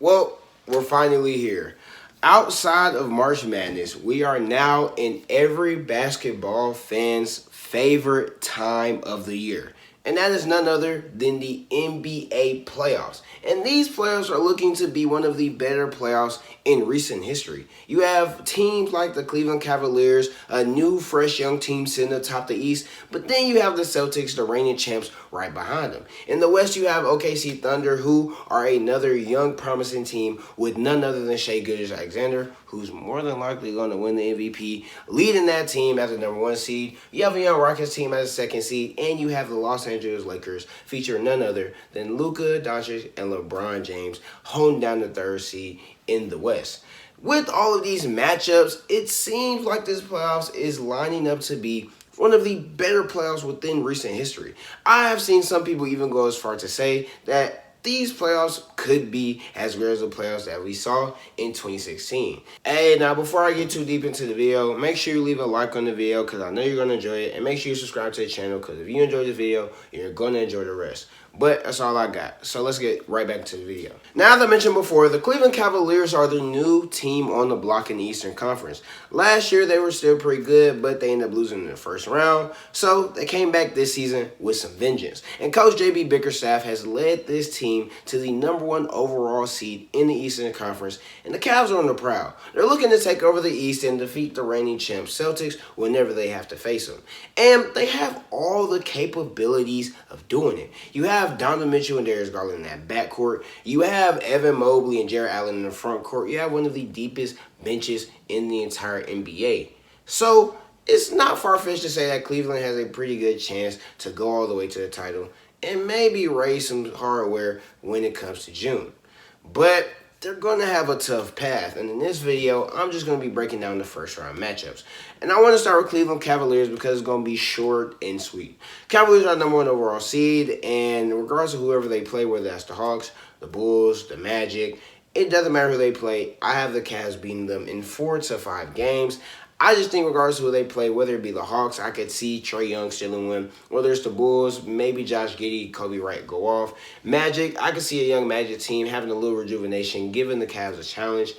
Well, we're finally here. Outside of March Madness, we are now in every basketball fan's favorite time of the year. And that is none other than the NBA playoffs. And these playoffs are looking to be one of the better playoffs in recent history. You have teams like the Cleveland Cavaliers, a new, fresh, young team sitting atop the East, but then you have the Celtics, the reigning champs, right behind them. In the West, you have OKC Thunder, who are another young, promising team with none other than Shai Gilgeous-Alexander, who's more than likely going to win the MVP, leading that team as the number one seed. You have a young Rockets team as a second seed, and you have the Los Angeles Lakers, featuring none other than Luka Doncic and LeBron James, holding down the third seed in the West. With all of these matchups, it seems like this playoffs is lining up to be one of the better playoffs within recent history. I have seen some people even go as far to say that these playoffs could be as good as the playoffs that we saw in 2016. Hey, now before I get too deep into the video, make sure you leave a like on the video because I know you're going to enjoy it. And make sure you subscribe to the channel because if you enjoy the video, you're going to enjoy the rest. But that's all I got. So let's get right back to the video. Now, as I mentioned before, the Cleveland Cavaliers are the new team on the block in the Eastern Conference. Last year, they were still pretty good, but they ended up losing in the first round. So they came back this season with some vengeance. And Coach JB Bickerstaff has led this team to the #1 overall seed in the Eastern Conference. And the Cavs are on the prowl. They're looking to take over the East and defeat the reigning champs Celtics whenever they have to face them. And they have all the capabilities of doing it. You have Donovan Mitchell and Darius Garland in that backcourt. You have Evan Mobley and Jarrett Allen in the front court. You have one of the deepest benches in the entire NBA. So it's not far-fetched to say that Cleveland has a pretty good chance to go all the way to the title and maybe raise some hardware when it comes to June. But they're going to have a tough path. And in this video, I'm just going to be breaking down the first round matchups. And I want to start with Cleveland Cavaliers because it's going to be short and sweet. Cavaliers are #1 overall seed, and regardless of whoever they play, whether that's the Hawks, the Bulls, the Magic, it doesn't matter who they play. I have the Cavs beating them in 4 to 5 games. I just think regardless of who they play, whether it be the Hawks, I could see Trae Young still in win. Whether it's the Bulls, maybe Josh Giddey, Kobe Wright go off. Magic, I could see a young Magic team having a little rejuvenation, giving the Cavs a challenge.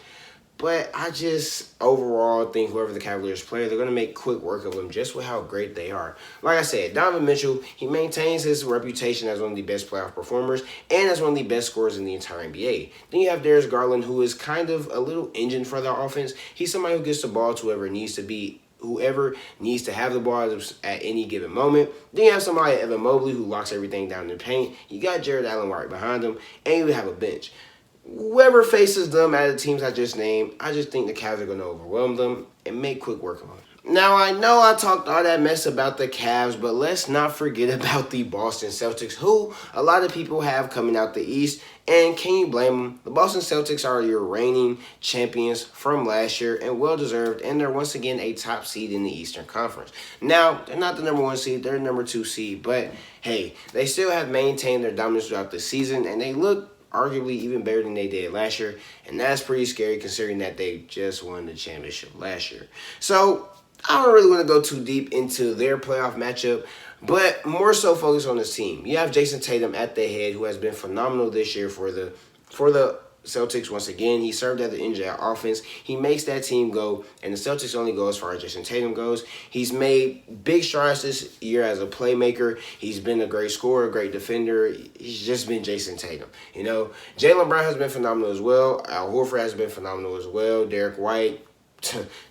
But I just overall think whoever the Cavaliers play, they're going to make quick work of them just with how great they are. Like I said, Donovan Mitchell, he maintains his reputation as one of the best playoff performers and as one of the best scorers in the entire NBA. Then you have Darius Garland, who is kind of a little engine for their offense. He's somebody who gets the ball to whoever needs to have the ball at any given moment. Then you have somebody, Evan Mobley, who locks everything down in the paint. You got Jarrett Allen right behind him, and you have a bench. Whoever faces them out of the teams I just named, I just think the Cavs are going to overwhelm them and make quick work of them. Now, I know I talked all that mess about the Cavs, but let's not forget about the Boston Celtics, who a lot of people have coming out the East. And can you blame them? The Boston Celtics are your reigning champions from last year and well-deserved, and they're once again a top seed in the Eastern Conference. Now, they're not the #1 seed, they're the #2 seed, but hey, they still have maintained their dominance throughout the season, and they look arguably even better than they did last year, and that's pretty scary considering that they just won the championship last year. So I don't really want to go too deep into their playoff matchup, but more so focus on this team. You have Jason Tatum at the head, who has been phenomenal this year for the Celtics. Once again, he served as the engine of offense. He makes that team go, and the Celtics only go as far as Jason Tatum goes. He's made big strides this year as a playmaker. He's been a great scorer, a great defender. He's just been Jason Tatum. You know, Jaylen Brown has been phenomenal as well. Al Horford has been phenomenal as well. Derek White,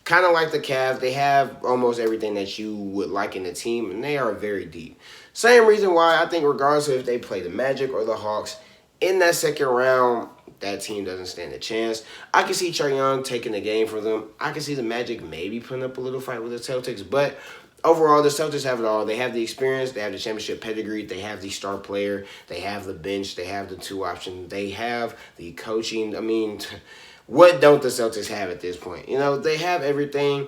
kind of like the Cavs, they have almost everything that you would like in a team, and they are very deep. Same reason why I think regardless of if they play the Magic or the Hawks, in that second round, that team doesn't stand a chance. I can see Trae Young taking the game for them. I can see the Magic maybe putting up a little fight with the Celtics, but overall, the Celtics have it all. They have the experience, they have the championship pedigree, they have the star player, they have the bench, they have the 2 options, they have the coaching. I mean, what don't the Celtics have at this point? You know, they have everything,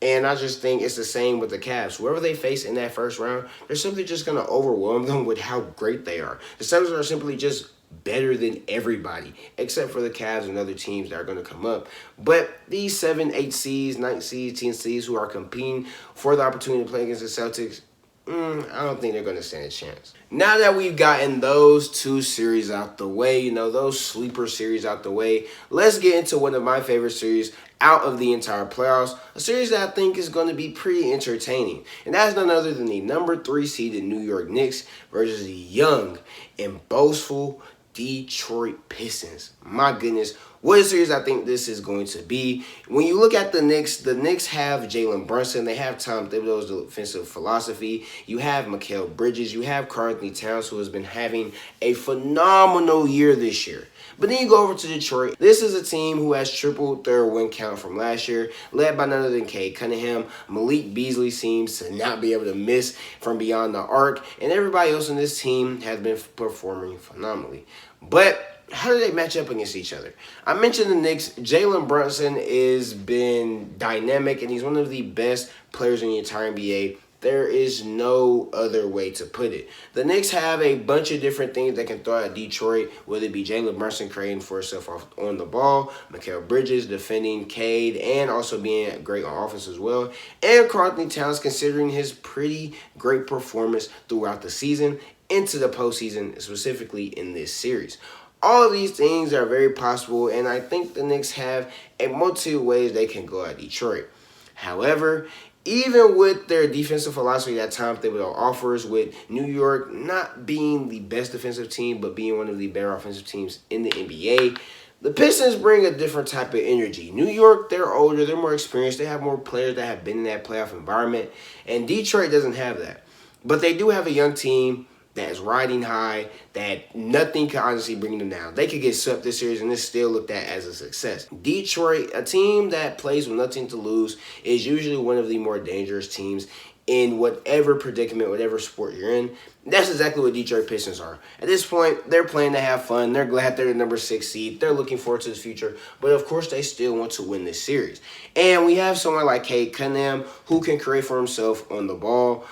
and I just think it's the same with the Cavs. Whoever they face in that first round, they're simply just going to overwhelm them with how great they are. The Celtics are simply just better than everybody, except for the Cavs and other teams that are going to come up. But these 7, 8 seeds, 9 seeds, 10 seeds who are competing for the opportunity to play against the Celtics, I don't think they're going to stand a chance. Now that we've gotten those two series out the way, those sleeper series out the way, let's get into one of my favorite series out of the entire playoffs, a series that I think is going to be pretty entertaining. And that's none other than the number 3 seeded New York Knicks versus the young and boastful Detroit Pistons. My goodness, what a series I think this is going to be. When you look at the Knicks have Jalen Brunson. They have Tom Thibodeau's defensive philosophy. You have Mikal Bridges. You have Karl-Anthony Towns, who has been having a phenomenal year this year. But then you go over to Detroit. This is a team who has tripled their win count from last year, led by none other than Cade Cunningham. Malik Beasley seems to not be able to miss from beyond the arc, and everybody else on this team has been performing phenomenally. But how do they match up against each other? I mentioned the Knicks. Jalen Brunson has been dynamic, and he's one of the best players in the entire NBA. There is no other way to put it. The Knicks have a bunch of different things they can throw at Detroit, whether it be Jalen Brunson creating for himself on the ball, Mikal Bridges defending Cade, and also being great on offense as well, and Karl-Anthony Towns considering his pretty great performance throughout the season into the postseason, specifically in this series. All of these things are very possible, and I think the Knicks have a multitude of ways they can go at Detroit. However, even with their defensive philosophy that Tom Thibodeau offers, with New York not being the best defensive team but being one of the better offensive teams in the NBA, the Pistons bring a different type of energy. New York, they're older, they're more experienced, they have more players that have been in that playoff environment, and Detroit doesn't have that. But they do have a young team that is riding high, that nothing can honestly bring them down. They could get swept this series and it's still looked at as a success. Detroit, a team that plays with nothing to lose, is usually one of the more dangerous teams in whatever predicament, whatever sport you're in. That's exactly what Detroit Pistons are. At this point, they're playing to have fun. They're glad they're the number 6 seed. They're looking forward to the future. But, of course, they still want to win this series. And we have someone like Cade Cunningham who can create for himself on the ball.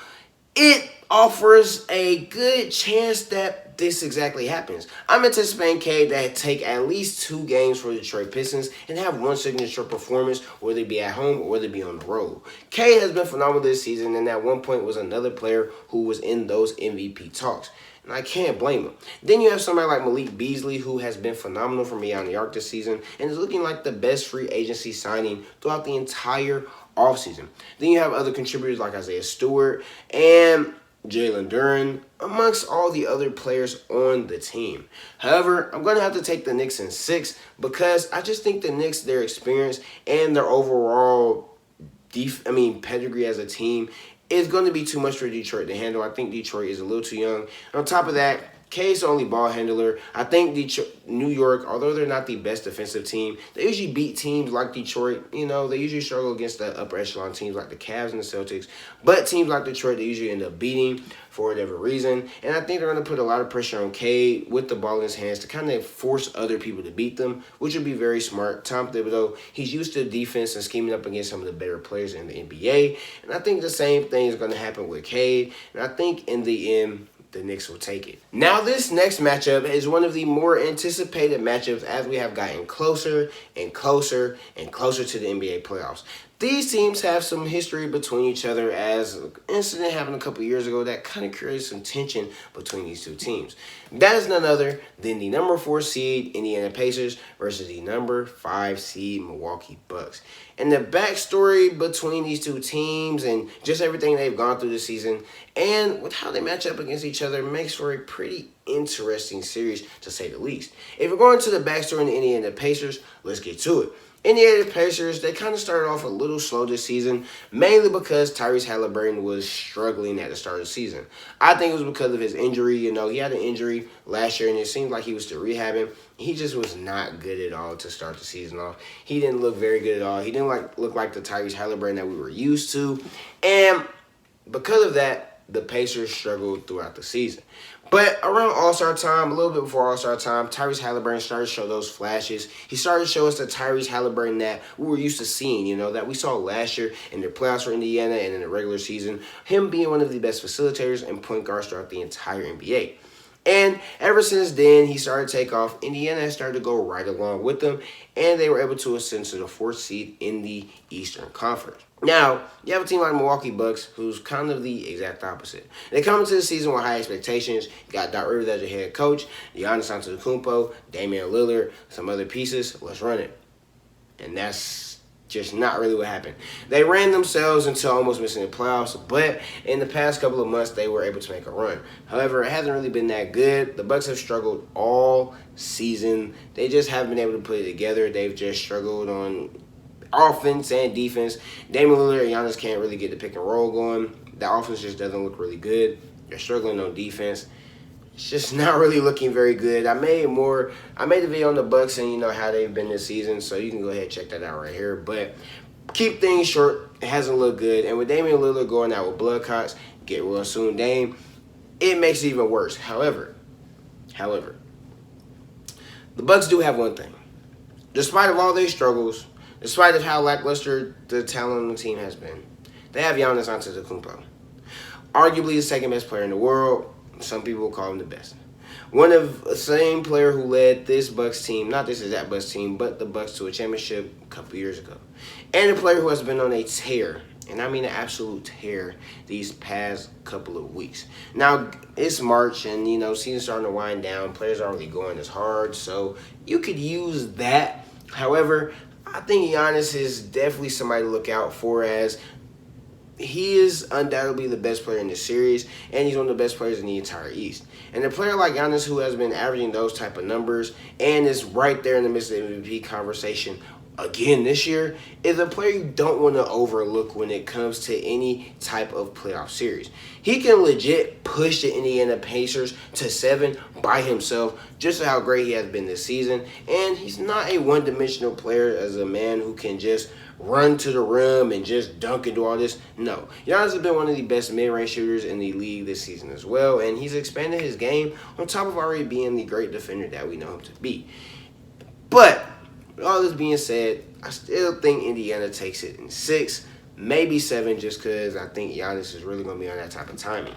It offers a good chance that this exactly happens. I'm anticipating Cade to take at least 2 games for the Detroit Pistons and have one signature performance, whether it be at home or whether it be on the road. Cade has been phenomenal this season, and at one point was another player who was in those MVP talks. And I can't blame him. Then you have somebody like Malik Beasley, who has been phenomenal from beyond the arc this season and is looking like the best free agency signing throughout the entire offseason. Then you have other contributors like Isaiah Stewart and Jalen Duren, amongst all the other players on the team. However, I'm going to have to take the Knicks in 6 because I just think the Knicks, their experience and their overall pedigree as a team is going to be too much for Detroit to handle. I think Detroit is a little too young. And on top of that, Cade's the only ball handler. I think New York, although they're not the best defensive team, they usually beat teams like Detroit. They usually struggle against the upper echelon teams like the Cavs and the Celtics. But teams like Detroit, they usually end up beating for whatever reason. And I think they're going to put a lot of pressure on Cade with the ball in his hands to kind of force other people to beat them, which would be very smart. Tom Thibodeau, he's used to defense and scheming up against some of the better players in the NBA. And I think the same thing is going to happen with Cade. And I think in the end, the Knicks will take it. Now, this next matchup is one of the more anticipated matchups as we have gotten closer and closer and closer to the NBA playoffs. These teams have some history between each other, as an incident happened a couple years ago that kind of created some tension between these two teams. That is none other than the number 4 seed Indiana Pacers versus the number 5 seed Milwaukee Bucks. And the backstory between these two teams and just everything they've gone through this season and with how they match up against each other makes for a pretty interesting series, to say the least. If we're going to the backstory in the Indiana Pacers, let's get to it. Indiana Pacers, they kind of started off a little slow this season, mainly because Tyrese Halliburton was struggling at the start of the season. I think it was because of his injury. He had an injury last year, and it seemed like he was still rehabbing. He just was not good at all to start the season off. He didn't look very good at all. He didn't look like the Tyrese Halliburton that we were used to. And because of that, the Pacers struggled throughout the season. But around All-Star time, a little bit before All-Star time, Tyrese Halliburton started to show those flashes. He started to show us the Tyrese Halliburton that we were used to seeing, that we saw last year in their playoffs for Indiana and in the regular season. Him being one of the best facilitators and point guards throughout the entire NBA. And ever since then, he started to take off. Indiana has started to go right along with them, and they were able to ascend to the fourth seed in the Eastern Conference. Now, you have a team like Milwaukee Bucks, who's kind of the exact opposite. They come into the season with high expectations. You got Doc Rivers as your head coach, Giannis Antetokounmpo, Damian Lillard, some other pieces. Let's run it. And that's just not really what happened. They ran themselves into almost missing the playoffs, but in the past couple of months, they were able to make a run. However, it hasn't really been that good. The Bucks have struggled all season. They just haven't been able to put it together. They've just struggled on offense and defense. Damian Lillard and Giannis can't really get the pick and roll going. The offense just doesn't look really good. They're struggling on defense. It's just not really looking very good. I made a video on the Bucks and how they've been this season, so you can go ahead and check that out right here. But keep things short. It hasn't looked good. And with Damian Lillard going out with blood clots, get well soon, Dame, it makes it even worse. However, the Bucks do have one thing. Despite of all their struggles, despite of how lackluster the talent on the team has been, they have Giannis Antetokounmpo, arguably the second best player in the world. Some people call him the best. One of the same player who led this Bucks team, not this exact Bucks team, but the Bucks to a championship a couple years ago. And a player who has been on a tear, and I mean an absolute tear, these past couple of weeks. Now, it's March, and season's starting to wind down. Players aren't really going as hard, so you could use that. However, I think Giannis is definitely somebody to look out for, as he is undoubtedly the best player in the series, and he's one of the best players in the entire East. And a player like Giannis, who has been averaging those type of numbers and is right there in the midst of the MVP conversation again this year, is a player you don't want to overlook when it comes to any type of playoff series. He can legit push the Indiana Pacers to 7 by himself, just how great he has been this season. And he's not a one-dimensional player as a man who can just run to the rim and just dunk and do all this. No. Giannis has been one of the best mid-range shooters in the league this season as well, and he's expanded his game on top of already being the great defender that we know him to be. But with all this being said, I still think Indiana takes it in 6, maybe 7, just because I think Giannis is really going to be on that type of timing.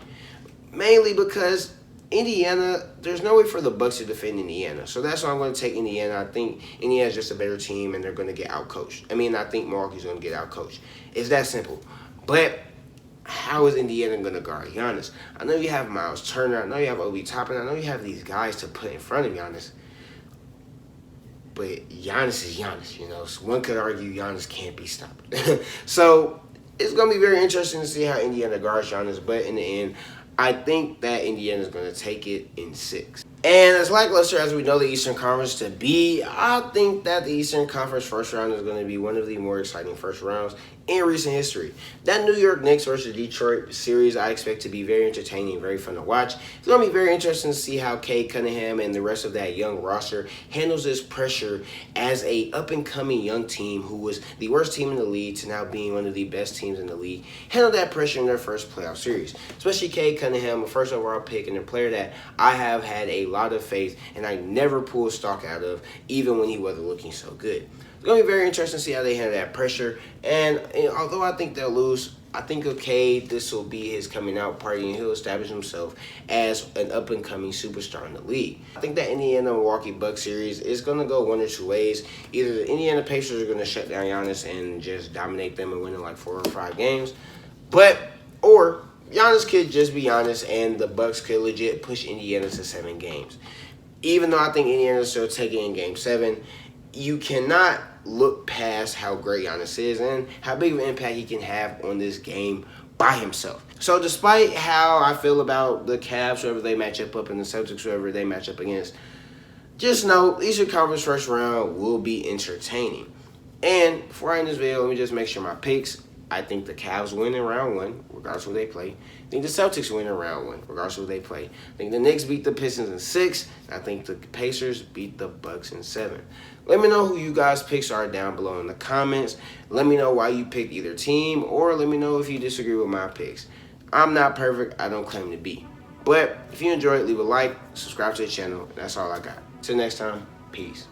Mainly because Indiana, there's no way for the Bucks to defend Indiana. So that's why I'm going to take Indiana. I think Indiana's just a better team, and they're going to get outcoached. I think Milwaukee's going to get outcoached. It's that simple. But how is Indiana going to guard Giannis? I know you have Miles Turner. I know you have Obi Toppin. I know you have these guys to put in front of Giannis. But Giannis is Giannis, So one could argue Giannis can't be stopped. So it's going to be very interesting to see how Indiana guards Giannis. But in the end, I think that Indiana's going to take it in 6. And as lackluster as we know the Eastern Conference to be, I think that the Eastern Conference first round is going to be one of the more exciting first rounds in recent history. That New York Knicks versus Detroit series I expect to be very entertaining, very fun to watch. It's going to be very interesting to see how Cade Cunningham and the rest of that young roster handles this pressure as a up-and-coming young team who was the worst team in the league to now being one of the best teams in the league. Handle that pressure in their first playoff series. Especially Cade Cunningham, a first overall pick and a player that I have had a lot of faith and I never pulled stock out of, even when he wasn't looking so good. It's going to be very interesting to see how they handle that pressure. And although I think they'll lose, I think, okay, this will be his coming out party, and he'll establish himself as an up-and-coming superstar in the league. I think that Indiana-Milwaukee Bucks series is going to go one or two ways. Either the Indiana Pacers are going to shut down Giannis and just dominate them and win in like 4 or 5 games, or Giannis could just be Giannis, and the Bucks could legit push Indiana to 7 games. Even though I think Indiana's still taking in Game 7, you cannot look past how great Giannis is and how big of an impact he can have on this game by himself. So despite how I feel about the Cavs, whoever they match up, and the Celtics, whoever they match up against, just know Eastern Conference first round will be entertaining. And before I end this video, let me just make sure my picks. I think the Cavs win in round 1, regardless of who they play. I think the Celtics win in round 1, regardless of who they play. I think the Knicks beat the Pistons in 6. I think the Pacers beat the Bucks in 7. Let me know who you guys' picks are down below in the comments. Let me know why you picked either team, or let me know if you disagree with my picks. I'm not perfect. I don't claim to be. But if you enjoyed, leave a like, subscribe to the channel, and that's all I got. Till next time, peace.